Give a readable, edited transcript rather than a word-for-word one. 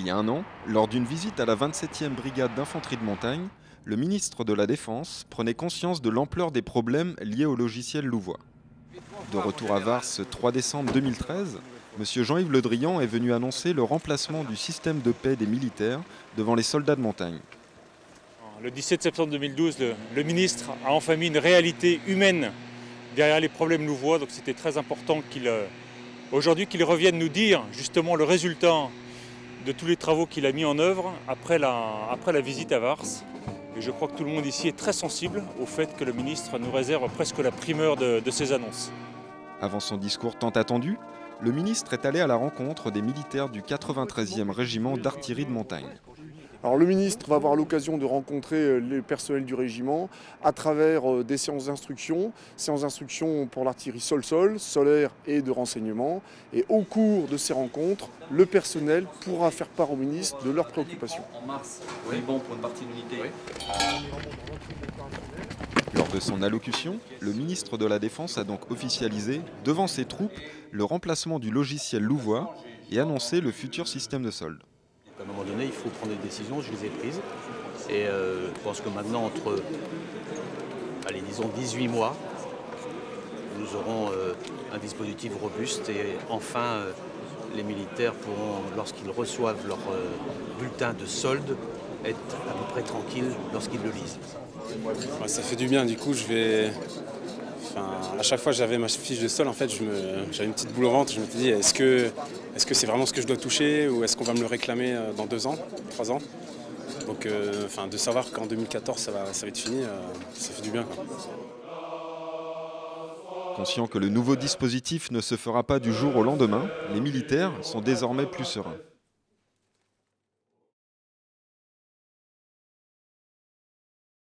Il y a un an, lors d'une visite à la 27e brigade d'infanterie de montagne, le ministre de la Défense prenait conscience de l'ampleur des problèmes liés au logiciel Louvois. De retour à Vars 3 décembre 2013, M. Jean-Yves Le Drian est venu annoncer le remplacement du système de paix des militaires devant les soldats de montagne. Le 17 septembre 2012, le ministre a enfin mis une réalité humaine derrière les problèmes louvois, donc c'était très important aujourd'hui qu'il revienne nous dire justement le résultat de tous les travaux qu'il a mis en œuvre après la visite à Vars. Et je crois que tout le monde ici est très sensible au fait que le ministre nous réserve presque la primeur de ces annonces. Avant son discours tant attendu, le ministre est allé à la rencontre des militaires du 93e régiment d'artillerie de montagne. Alors le ministre va avoir l'occasion de rencontrer les personnels du régiment à travers des séances d'instruction pour l'artillerie sol-sol, solaire et de renseignement. Et au cours de ces rencontres, le personnel pourra faire part au ministre de leurs préoccupations. En mars, oui, bon pour une partie de l'unité. Lors de son allocution, le ministre de la Défense a donc officialisé, devant ses troupes, le remplacement du logiciel Louvois et annoncé le futur système de solde. À un moment donné, il faut prendre des décisions, je les ai prises. Et je pense que maintenant, entre, allez, disons 18 mois, nous aurons un dispositif robuste et enfin, les militaires pourront, lorsqu'ils reçoivent leur bulletin de solde, être à peu près tranquilles lorsqu'ils le lisent. Ouais, ça fait du bien, du coup, à chaque fois que j'avais ma fiche de sol, en fait, j'avais une petite boule au ventre. Je me suis dit, est-ce que c'est vraiment ce que je dois toucher ou est-ce qu'on va me le réclamer dans 2 ans, 3 ans? Donc, de savoir qu'en 2014, ça va être fini, ça fait du bien, quoi. Conscient que le nouveau dispositif ne se fera pas du jour au lendemain, les militaires sont désormais plus sereins.